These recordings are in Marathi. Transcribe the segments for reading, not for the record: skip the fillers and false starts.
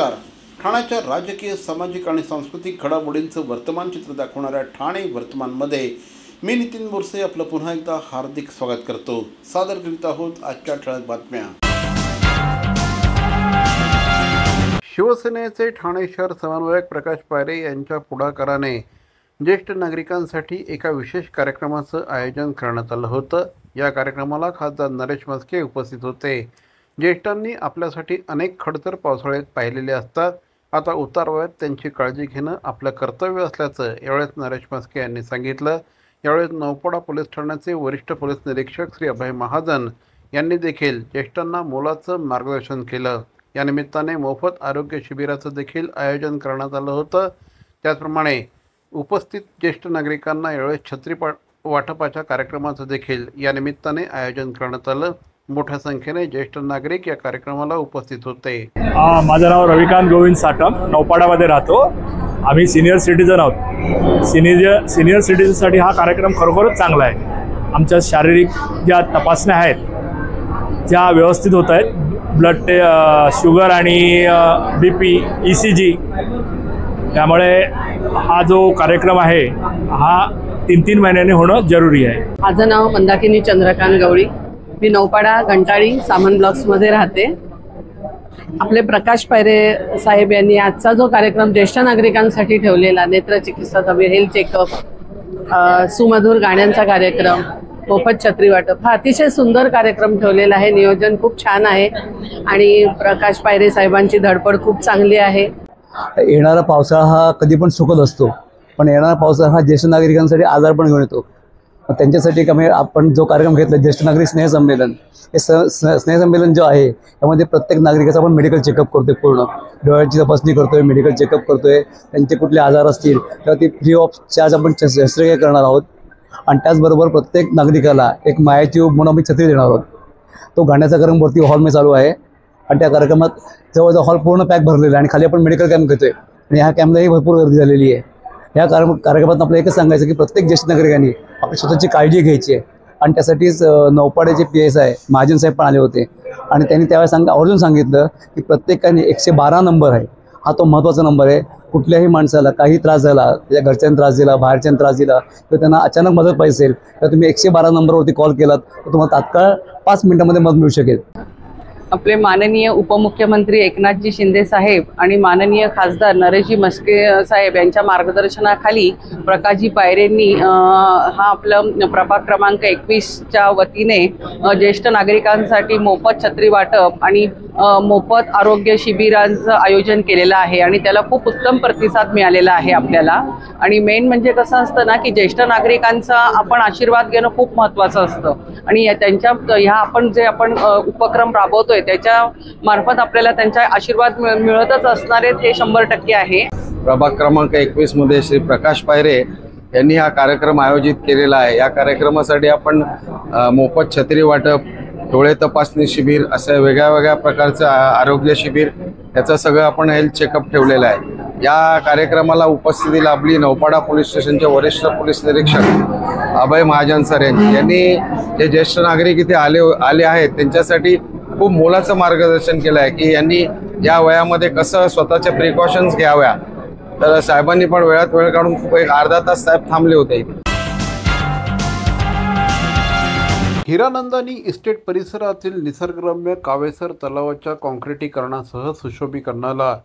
नमस्कार. ठाण्याच्या राजकीय, सामाजिक आणि सांस्कृतिक घडामोडींचं वर्तमान चित्र दाखवणाऱ्या ठाणे वर्तमानमध्ये मी नितीन बोरसे आपलं पुन्हा एकदा हार्दिक स्वागत करतो. सादर करीत आहोत आजच्या ठळक बातम्या. शिवसेनेचे ठाणे शहर समन्वयक प्रकाश पायरे यांच्या पुढाकाराने ज्येष्ठ नागरिकांसाठी एका विशेष कार्यक्रमाचं आयोजन करण्यात आलं होतं. या कार्यक्रमाला खासदार नरेश म्हस्के उपस्थित होते. ज्येष्ठांनी आपल्यासाठी अनेक खडतर पावसाळ्यात पाहिलेले असतात. आता उतारवयात त्यांची काळजी घेणं आपलं कर्तव्य असल्याचं यावेळेस नरेश म्हस्के यांनी सांगितलं. यावेळेस नौपाडा पोलीस ठाण्याचे वरिष्ठ पोलीस निरीक्षक श्री अभय महाजन यांनी देखील ज्येष्ठांना मोलाचं मार्गदर्शन केलं. या निमित्ताने मोफत आरोग्य शिबिराचं देखील आयोजन करण्यात आलं होतं. त्याचप्रमाणे उपस्थित ज्येष्ठ नागरिकांना यावेळेस छत्री वाटपाच्या कार्यक्रमाचं देखील या निमित्ताने आयोजन करण्यात आलं. मोठ्या संख्येने ज्येष्ठ नागरिक या कार्यक्रमाला उपस्थित होते. माझं नाव रविकांत गोविंद साटम, नौपाडामध्ये राहतो. आम्ही सिनियर सिटीजन आहोत. सिनियर सिटीजनसाठी हा कार्यक्रम खरोखरच चांगला आहे. आमच्या शारीरिक ज्या तपासण्या आहेत ज्या व्यवस्थित होत आहेत, ब्लड शुगर आणि BP, ECG, त्यामुळे हा जो कार्यक्रम आहे हा 3-3 महिन्यांनी होणं जरुरी आहे. माझं नाव मंदाकिनी चंद्रकांत गवळी. मी नौपाडा घंटाळी सामान ब्लॉक्समध्ये राहते. आपले प्रकाश पायरे साहेब यांनी आजचा जो कार्यक्रम ज्येष्ठ नागरिकांसाठी ठेवलेला नेत्रचिकित्सा शिबिर, हेल्थ चेकअप, सुमधुर गाण्यांचा कार्यक्रम, मोफत छत्री वाटप, हा अतिशय सुंदर कार्यक्रम ठेवलेला आहे. नियोजन खूप छान आहे आणि प्रकाश पायरे साहेबांची धडपड खूप चांगली आहे. येणारा पावसाळा हा कधी पण सुखद असतो, पण येणारा पावसाळा हा ज्येष्ठ नागरिकांसाठी आजार पण घेऊन येतो. त्यांच्यासाठी आपण जो कार्यक्रम घेतला ज्येष्ठ नागरिक स्नेह संमेलन, हे स्नेह संमेलन जो आहे त्यामध्ये प्रत्येक नागरिकाचा आपण मेडिकल चेकअप करतोय. पूर्ण डोळ्याची तपासणी करतोय, मेडिकल चेकअप करतोय. त्यांचे कुठले आजार असतील तर ते फ्री ऑफ चार्ज आपण शस्त्रक्रिया करणार आहोत. आणि त्याचबरोबर प्रत्येक नागरिकाला एक मायाची म्हणून आम्ही छत्री देणार आहोत. तो गाण्याचा कार्यक्रम वरती हॉलमध्ये चालू आहे आणि त्या कार्यक्रमात जवळजवळ हॉल पूर्ण पॅक भरलेला आहे आणि खाली आपण मेडिकल कॅम्प घेतोय आणि ह्या कॅम्पलाही भरपूर गर्दी झालेली आहे. या कार्यक्रमात आपल्याला एकच सांगायचं की प्रत्येक ज्येष्ठ नागरिकांनी आपली स्वतःची काळजी घ्यायची आहे. आणि त्यासाठीच नौपाड्याचे PSI महाजन साहेब पण आले होते आणि त्यांनी त्यावेळेस आवर्जून सांगितलं की प्रत्येकाने 112 नंबर आहे, हा तो महत्त्वाचा नंबर आहे. कुठल्याही माणसाला काही त्रास झाला, त्याच्या घरच्यांना त्रास दिला, बाहेरच्यांना त्रास दिला किंवा त्यांना अचानक मदत पाहिजे असेल तर तुम्ही 112 नंबरवरती कॉल केलात तर तुम्हाला तात्काळ 5 मिनिटांमध्ये मदत मिळू शकेल. आपले माननीय उपमुख्यमंत्री एकनाथजी शिंदे साहेब आणि माननीय खासदार नरेशजी म्हस्के साहेब यांच्या मार्गदर्शनाखाली प्रकाशजी पायरेंनी हा आपलं प्रभाग क्रमांक 21च्या वतीने ज्येष्ठ नागरिकांसाठी मोफत छत्री वाटप आणि मोफत आरोग्य शिबिरांचं आयोजन केलेलं आहे आणि त्याला खूप उत्तम प्रतिसाद मिळालेला आहे आपल्याला. आणि मेन म्हणजे कसं असतं ना की ज्येष्ठ नागरिकांचा आपण आशीर्वाद घेणं खूप महत्त्वाचं असतं आणि त्यांच्या आपण उपक्रम राबवतोय त्याच्या मार्फत आपल्याला त्यांचा आशीर्वाद मिळतच असणार आहेत, हे 100% आहे. प्रभाग क्रमांक 21 मध्ये श्री प्रकाश पायरे यांनी हा कार्यक्रम आयोजित केलेला आहे. या कार्यक्रमासाठी आपण मोफत छत्री वाटप, डोळे तपासणी शिबिर, असं वेगळ्या प्रकारचं आरोग्य शिबिर, याचं सगळं आपण हेल्थ चेकअप ठेवलेलं आहे. या कार्यक्रमाला उपस्थिती लाभली नौपाडा पोलीस स्टेशनचे वरिष्ठ पोलीस निरीक्षक अभय महाजन सर यांनी जे ज्येष्ठ नागरिक इथे आले आहेत त्यांच्यासाठी खूप मोलाचं मार्गदर्शन केलं आहे की यांनी या वयामध्ये कसं स्वतःच्या प्रिकॉशन्स घ्याव्या. तर साहेबांनी पण वेळात वेळ काढून खूप एक अर्धा तास साहेब थांबले होते इथे. हिरानंदानी इस्टेट परिसरातील निसर्गरम्य कावेसर तलावाच्या काँक्रिटीकरणासह सुशोभीकरणाला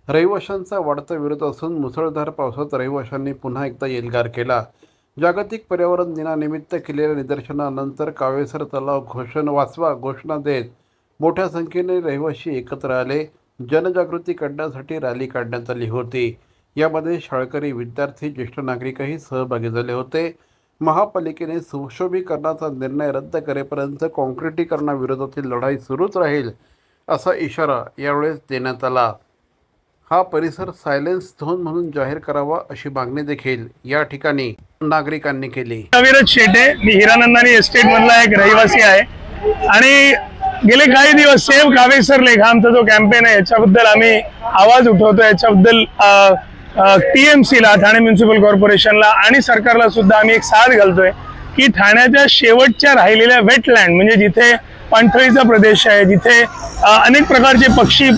रहिवाशांचा वाढता विरोध असून मुसळधार पावसात रहिवाशांनी पुन्हा एकदा एल्गार केला. जागतिक पर्यावरण दिनानिमित्त केलेल्या निदर्शनानंतर कावेसर तलाव वाचवा घोषणा देत मोठ्या संख्येने रहिवासी एकत्र आले. जनजागृती करण्यासाठी रॅली काढण्यात आली होती. यामध्ये शाळकरी, विद्यार्थी, ज्येष्ठ नागरिकही सहभागी झाले होते. महापालिकेने सुशोभीकरणाचा निर्णय रद्द करेपर्यंत काँक्रिटीकरणाविरोधातील लढाई सुरूच राहील असा इशारा यावेळेस देण्यात आला. हा परिसर सायलेन्स झोन म्हणून जाहीर करावा अशी मागणी देखील या ठिकाणी नागरिकांनी केली. अविरत शेटे, मी हिरानंदानी एस्टेट मधला एक रहिवासी आहे आणि गेले काही दिवस सेव्ह कावेसर लेख आमचा जो कॅम्पेन आहे याच्याबद्दल आम्ही आवाज उठवतो. याच्याबद्दल TMCला, ठाणे म्युनिसिपल कॉर्पोरेशनला आणि सरकारला सुद्धा आम्ही एक साथ घालतोय की ठाण्याच्या शेवटच्या राहिलेल्या वेटलँड म्हणजे जिथे पाणथळीचा प्रदेश आहे, जिथे अनेक प्रकारचे पक्षी,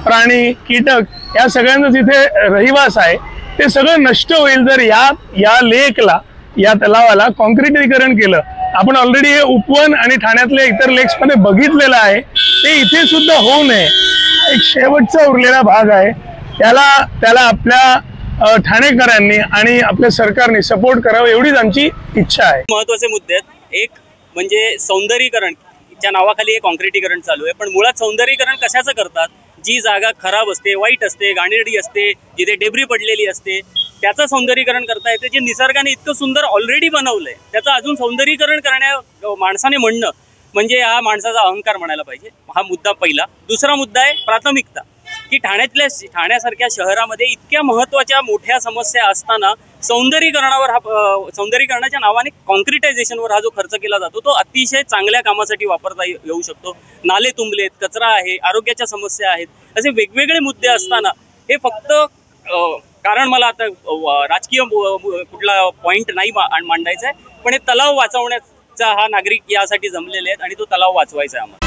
प्राणी, कीटक या सगळ्यांचा जिथे रहिवास आहे ते सगळं नष्ट होईल जर या लेकला, या तलावाला कॉन्क्रिटीकरण केलं. आपण ऑलरेडी हे उपवन आणि ठाण्यातल्या इतर लेक्स मध्ये बघितलेलं आहे. ते इथे सुद्धा होऊ नये. एक शेवटचा उरलेला भाग आहे, त्याला आपल्या ठाणेकरांनी आणि आपल्या सरकारने सपोर्ट करावं एवढीच आमची इच्छा आहे. महत्त्वाचे मुद्दे आहेत. एक म्हणजे सौंदर्यीकरणच्या नावाखाली हे कॉन्क्रिटीकरण चालू आहे, पण मुळात सौंदर्यीकरण कशाचं करतात? जी जागा खराब असते, वाईट असते, घाणेरडी असते, जिथे डेब्री पडलेली असते, त्याचं सौंदर्यीकरण करता येते. जे निसर्गाने इतकं सुंदर ऑलरेडी बनवलंय त्याचं अजून सौंदर्यीकरण करण्या माणसाने म्हणणं म्हणजे हा माणसाचा अहंकार म्हणायला पाहिजे. हा मुद्दा पहिला. दुसरा मुद्दा आहे प्राथमिकता, की ठाण्यासारख्या शहरामध्ये इतक्या महत्त्वाच्या मोठ्या समस्या असताना सौंदर्यीकरणाच्या नावाने कॉन्क्रिटायझेशनवर हा जो खर्च केला जातो तो अतिशय चांगल्या कामासाठी वापरता येऊ शकतो. नाले तुंबलेत, कचरा आहे, आरोग्याच्या समस्या आहेत, असे वेगवेगळे मुद्दे असताना हे फक्त कारण मला आता राजकीय कुठला पॉईंट नाही मांडायचा आहे, पण हे तलाव वाचवण्याचा हा नागरिक यासाठी जमलेले आहेत आणि तो तलाव वाचवायचा आहे आम्हाला.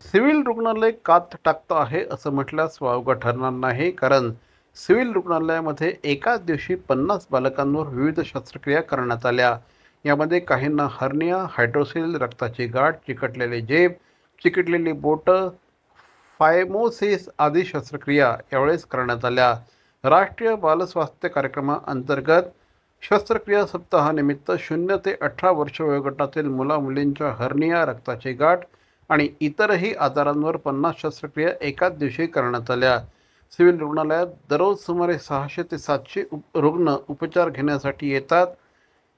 सिव्हिल रुग्णालय कात टाकतं आहे असं म्हटल्यास वावगं ठरणार नाही, कारण सिव्हिल रुग्णालयामध्ये एकाच दिवशी 50 बालकांवर विविध शस्त्रक्रिया करण्यात आल्या. यामध्ये काहींना हर्निया, हायड्रोसिल, रक्ताची गाठ, चिकटलेले जेब, चिकटलेली बोटं, फायमोसिस आदी शस्त्रक्रिया यावेळेस करण्यात आल्या. राष्ट्रीय बालस्वास्थ्य कार्यक्रमाअंतर्गत शस्त्रक्रिया सप्ताहानिमित्त 0 ते 18 वर्ष वयोगटातील मुलामुलींच्या हर्निया, रक्ताची गाठ आणि इतरही आजारांवर 50 शस्त्रक्रिया एकाच दिवशी करण्यात आल्या. सिव्हिल रुग्णालयात दररोज सुमारे 600 ते 700 रुग्ण उपचार घेण्यासाठी येतात.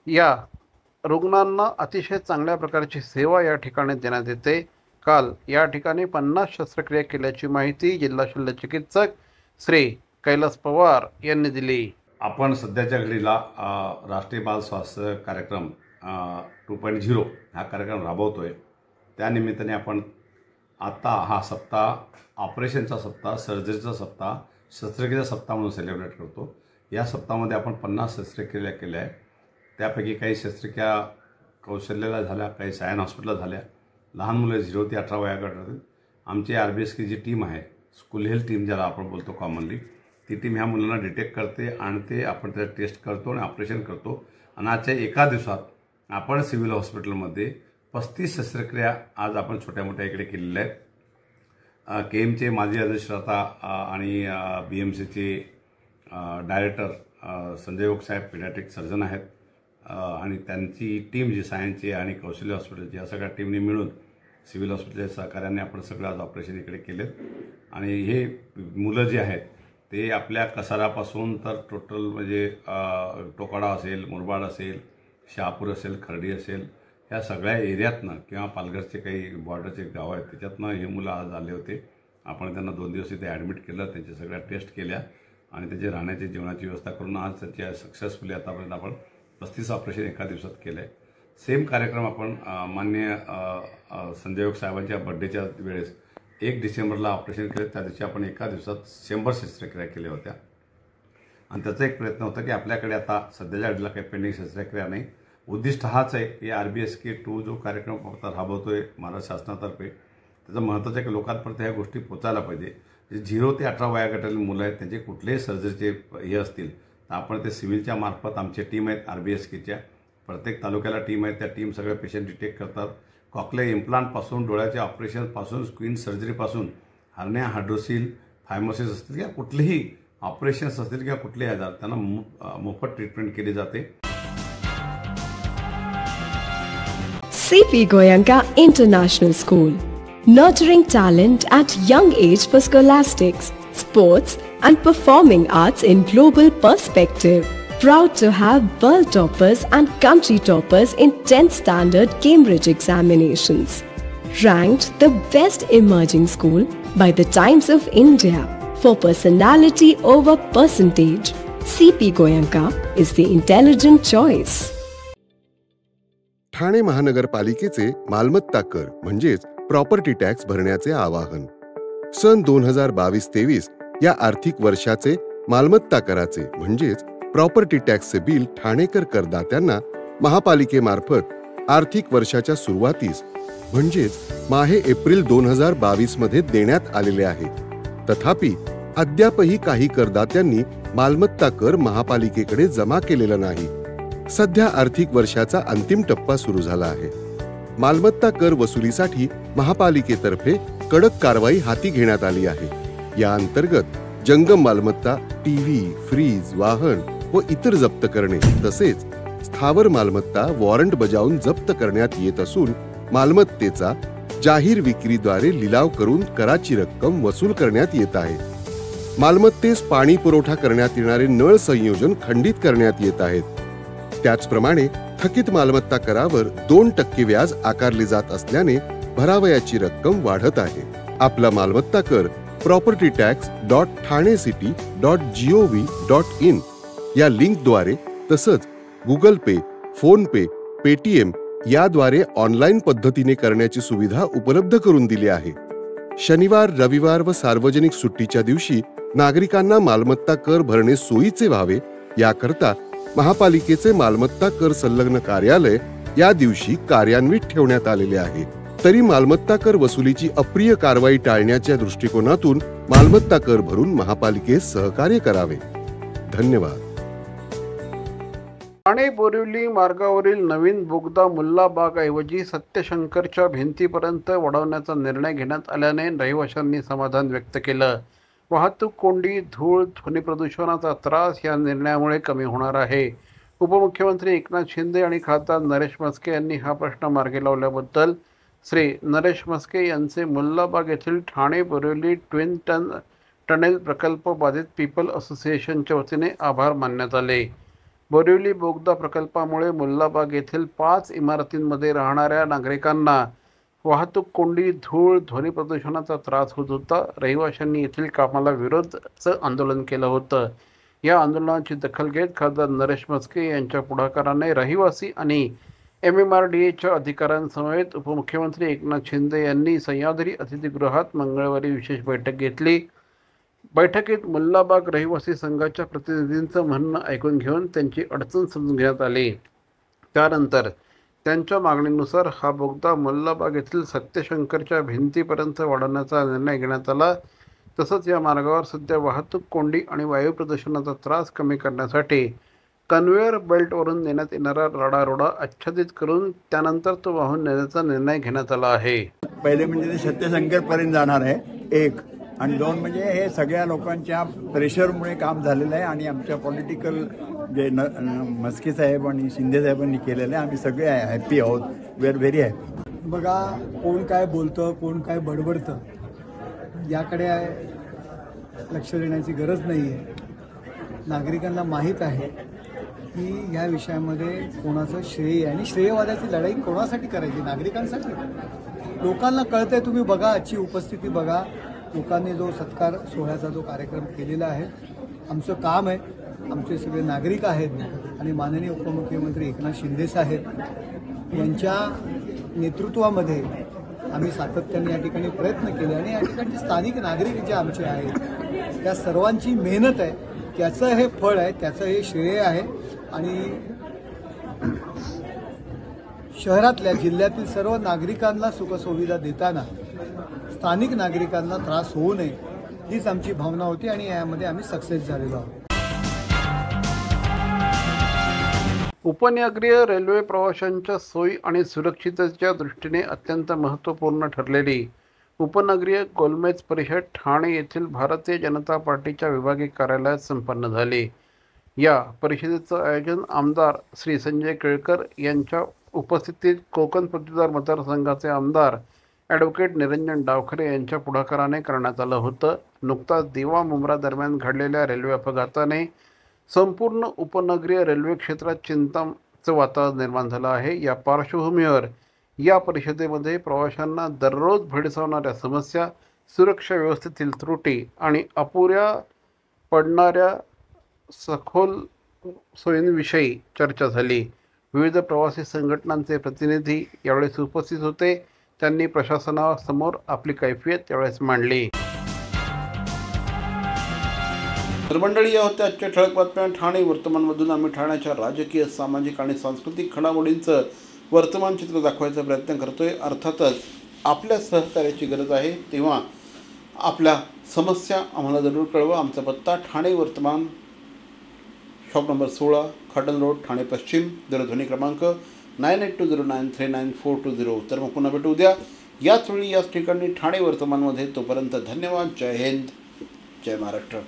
या रुग्णांना अतिशय चांगल्या प्रकारची सेवा या ठिकाणी देण्यात येते. काल या ठिकाणी 50 शस्त्रक्रिया केल्याची माहिती जिल्हा शल्य चिकित्सक श्री कैलास पवार यांनी दिली. आपण सध्याच्या घडीला राष्ट्रीय बाल स्वास्थ्य कार्यक्रम 2.0 हा कार्यक्रम राबवतोय. त्यानिमित्ताने आपण आता हा सप्ताह ऑपरेशनचा सप्ताह, सर्जरीचा सप्ताह, शस्त्रक्रिया सप्ताह म्हणून सेलिब्रेट करतो. या सप्ताहामध्ये आपण 50 शस्त्रक्रिया केल्या आहे. त्यापैकी काही शस्त्रक्रिया कौशल्याला झाल्या, काही सायन हॉस्पिटलला झाल्या. लहान मुलं 0 ते 18 वयोगटातील आमची RBSK जी टीम आहे, स्कूल हेल्थ टीम ज्याला आपण बोलतो कॉमनली, ती टीम ह्या मुलांना डिटेक्ट करते आणि ते आपण त्याला टेस्ट करतो आणि ऑपरेशन करतो. आणि आजच्या एका दिवसात आपण सिव्हिल हॉस्पिटलमध्ये 35 शस्त्रक्रिया आज आपण छोट्या मोठ्या इकडे केलेल्या आहेत. KMचे माजी अधिष्ठाता आणि BMCचे डायरेक्टर संजय ओक साहेब पीडियाट्रिक सर्जन आहेत आणि त्यांची टीम जी सायन्सची आणि कौशल्य हॉस्पिटलची या सगळ्या टीमने मिळून सिव्हिल हॉस्पिटलच्या सहकार्याने आपण सगळं आज ऑपरेशन इकडे केलेत. आणि हे मुलं जे आहेत ते आपल्या कसारापासून तर टोटल म्हणजे टोकाडा असेल, मुरबाड असेल, शहापूर असेल, खर्डी असेल, ह्या सगळ्या एरियातनं किंवा पालघरचे काही बॉर्डरचे गाव आहेत त्याच्यातनं हे मुलं आज आले होते. आपण त्यांना 2 दिवस इथे ॲडमिट केलं, त्यांच्या सगळ्या टेस्ट केल्या आणि त्याचे राहण्याची जेवणाची व्यवस्था करून आज त्यांच्या सक्सेसफुली आतापर्यंत आपण 35 ऑपरेशन एका दिवसात केलं आहे. सेम कार्यक्रम आपण माननीय संजय ओक साहेबांच्या बड्डेच्या वेळेस 1 डिसेंबरला ऑपरेशन केलं. त्या दिवशी आपण एका दिवसात 100 शस्त्रक्रिया केल्या होत्या. आणि त्याचा एक प्रयत्न होता की आपल्याकडे आता सध्याच्या घडीला काही पेंडिंग शस्त्रक्रिया नाही. उद्दिष्ट हाच आहे की RBSK 2 जो कार्यक्रम आता राबवतोय महाराष्ट्र शासनातर्फे, त्याचं महत्त्वाचं आहे की लोकांपर्यंत ह्या गोष्टी पोचायला पाहिजे. जे 0 ते 18 वयोगटातील मुलं आहेत त्यांचे कुठलेही सर्जरीचे हे असतील तर आपण ते सिव्हिलच्या मार्फत आमची टीम आहेत RBSKच्या, प्रत्येक तालुक्याला टीम आहे. त्या टीम सगळे पेशंट डिटेक्ट करतात. कॉकले इम्प्लांटपासून, डोळ्याच्या ऑपरेशनपासून, स्क्वीन सर्जरीपासून, हर्निया, हायड्रोसिल, फायमोसिस असतील किंवा कुठलेही ऑपरेशन्स असतील किंवा कुठलेही आजार त्यांना मोफत ट्रीटमेंट केली जाते. C.P. Goenka International School, nurturing talent at young age for scholastics, sports and performing arts in global perspective. Proud to have world toppers and country toppers in 10th standard Cambridge examinations. Ranked the best emerging school by the Times of India for personality over percentage. C.P. Goenka is the intelligent choice. Thane महानगरपालिकेचे मालमत्ता कर म्हणजेच प्रॉपर्टी टॅक्स भरण्याचे आवाहन. सन 2022-23 या आर्थिक वर्षाचे मालमत्ता कराचे म्हणजेच प्रॉपर्टी टॅक्सचे बिल ठाणेकर करदात्यांना महापालिकेमार्फत आर्थिक वर्षाच्या सुरुवातीस म्हणजेच माहे एप्रिल 2022 मध्ये देण्यात आलेले आहे. तथापि अद्यापही काही करदात्यांनी मालमत्ता कर महापालिकेकडे जमा केलेला नाही. सध्या आर्थिक वर्षाचा अंतिम टप्पा सुरू झाला आहे. मालमत्ता कर वसुलीसाठी महापालिकेतर्फे कडक कारवाई हाती घेण्यात आली आहे. या अंतर्गत जंगम मालमत्ता, टीव्ही, फ्रीज, वाहन व इतर जप्त करणे तसेच स्थावर मालमत्ता वॉरंट बजावून जप्त करण्यात येत असून मालमत्तेचा जाहीर विक्रीद्वारे लिलाव करून कराची रक्कम वसूल करण्यात येत आहे. मालमत्तेस पाणी पुरवठा करण्यात येणारे नळ संयोजन खंडित करण्यात येत आहेत. त्याचप्रमाणे थकीत मालमत्ता करावर 2% व्याज आकारले जात असल्याने भरावयाची रक्कम वाढत आहे. आपला मालमत्ता कर propertytax.thanecity.gov.in या लिंकद्वारे तसंच गुगल पे, फोन पे, पेटीएम याद्वारे ऑनलाईन पद्धतीने करण्याची सुविधा उपलब्ध करून दिली आहे. शनिवार, रविवार व सार्वजनिक सुट्टीच्या दिवशी नागरिकांना मालमत्ता कर भरणे सोयीचे व्हावे याकरता महापालिकेचे मालमत्ता कर संलग्न कार्यालय या दिवशी कार्यान्वित ठेवण्यात आलेले आहे. तरी मालमत्ता कर वसुलीची अप्रिय कारवाई टाळण्याच्या दृष्टिकोनातून मालमत्ता कर भरून महापालिकेस सहकार्य करावे. धन्यवाद. ठाणे बोरिवली मार्गावरील नवीन बोगदा मुल्लाबागऐवजी सत्यशंकरच्या भिंतीपर्यंत वाढवण्याचा निर्णय घेण्यात आल्याने रहिवाशांनी समाधान व्यक्त केलं. वाहतूक कोंडी, धूळ, ध्वनी प्रदूषणाचा त्रास या निर्णयामुळे कमी होणार आहे. उपमुख्यमंत्री एकनाथ शिंदे आणि खासदार नरेश म्हस्के यांनी हा प्रश्न मार्गी लावल्याबद्दल श्री नरेश म्हस्के यांचे मुल्लाबाग येथील ठाणे बोरिवली ट्विन टनेल प्रकल्प बाधित पीपल असोसिएशनच्या वतीने आभार मानण्यात आले. बोरिवली बोगदा प्रकल्पामुळे मुल्लाबाग येथील 5 इमारतींमध्ये राहणाऱ्या नागरिकांना वाहतूक कोंडी, धूळ, ध्वनी प्रदूषणाचा त्रास होत होता. रहिवाशांनी येथील कामाला विरोधाचं आंदोलन केलं होतं. या आंदोलनाची दखल घेत खासदार नरेश म्हस्के यांच्या पुढाकाराने रहिवासी आणि MMRDAच्या अधिकाऱ्यांसमवेत उपमुख्यमंत्री एकनाथ शिंदे यांनी सह्याद्री अतिथीगृहात मंगळवारी विशेष बैठक घेतली. बैठकीत मुल्लाबाग रहिवासी संघाच्या प्रतिनिधींचं म्हणणं ऐकून घेऊन त्यांची अडचण समजून घेण्यात आली. त्यानंतर त्यांच्या मागणीनुसार हा बोगदा मुल्लाबाग येथील सत्यशंकरच्या भिंतीपर्यंत वाढवण्याचा निर्णय घेण्यात आला. तसंच या मार्गावर सध्या वाहतूक कोंडी आणि वायू प्रदूषणाचा त्रास कमी करण्यासाठी कन्व्हेअर बेल्टवरून नेण्यात येणारा राडारोडा आच्छादित करून त्यानंतर तो वाहून नेण्याचा निर्णय घेण्यात आला आहे. पहिले म्हणजे ते सत्यशंकरपर्यंत जाणार आहे 1 आणि 2 म्हणजे हे सगळ्या लोकांच्या प्रेशरमुळे काम झालेलं आहे आणि आमच्या पॉलिटिकल जे म्हस्के साहेब आणि शिंदे साहेबांनी केलेलं आहे. आम्ही सगळे हॅप्पी आहोत. We are very happy. बघा, कोण काय बोलतं, कोण काय बडबडतं याकडे लक्ष देण्याची गरज नाही आहे. नागरिकांना माहीत आहे की या विषयामध्ये कोणाचं श्रेय आहे आणि श्रेयवादाची लढाई कोणासाठी करायची? नागरिकांसाठी. लोकांना कळतंय. तुम्ही बघा, आजची उपस्थिती बघा. लोकांनी जो सत्कार सोहळ्याचा जो कार्यक्रम केलेला आहे, आमचं काम आहे. आमचे सगळे नागरिक आहेत आणि माननीय उपमुख्यमंत्री एकनाथ शिंदे साहेब यांच्या नेतृत्वामध्ये आम्ही सातत्याने या ठिकाणी प्रयत्न केले आणि या ठिकाणचे स्थानिक नागरिक जे आमचे आहेत त्या सर्वांची मेहनत आहे. त्याचं हे फळ आहे, त्याचं हे श्रेय आहे आणि शहरातल्या जिल्ह्यातील सर्व नागरिकांना सुखसुविधा देताना स्थानिक नागरिकांना त्रास होऊ नये हीच आमची भावना होती आणि यामध्ये आम्ही सक्सेस झालेलो आहोत. उपनगरीय रेल्वे प्रवाशांच्या सोयी आणि सुरक्षिततेच्या दृष्टीने अत्यंत महत्त्वपूर्ण ठरलेली उपनगरीय गोलमेज परिषद ठाणे येथील भारतीय जनता पार्टीच्या विभागीय कार्यालयात संपन्न झाली. या परिषदेचं आयोजन आमदार श्री संजय केळकर यांच्या उपस्थितीत कोकण पदवीधर मतदारसंघाचे आमदार ॲडव्होकेट निरंजन डावखरे यांच्या पुढाकाराने करण्यात आलं होतं. नुकताच दिवा मुंब्रा दरम्यान घडलेल्या रेल्वे अपघाताने संपूर्ण उपनगरीय रेल्वे क्षेत्रात चिंताचं वातावरण निर्माण झालं आहे. या पार्श्वभूमीवर या परिषदेमध्ये प्रवाशांना दररोज भेडसावणाऱ्या समस्या, सुरक्षा व्यवस्थेतील त्रुटी आणि अपुऱ्या पडणाऱ्या सखोल सोयींविषयी चर्चा झाली. विविध प्रवासी संघटनांचे प्रतिनिधी यावेळेस उपस्थित होते. त्यांनी प्रशासनासमोर आपली कैफियत यावेळेस मांडली. तर मंडळी, या होत्या आजच्या ठळक बातम्या ठाणे वर्तमानमधून. आम्ही ठाण्याच्या राजकीय, सामाजिक आणि सांस्कृतिक घडामोडींचं वर्तमान चित्र दाखवायचा प्रयत्न करतोय. अर्थातच आपल्या सहकार्याची गरज आहे, तेव्हा आपल्या समस्या आम्हाला जरूर कळवा. आमचा पत्ता ठाणे वर्तमान, शॉप नंबर 16, खडन रोड, ठाणे पश्चिम. दूरध्वनी क्रमांक 9820939420. तर मग पुन्हा भेटू उद्या याच वेळी याच ठिकाणी ठाणे वर्तमानमध्ये. तोपर्यंत धन्यवाद. जय हिंद, जय महाराष्ट्र.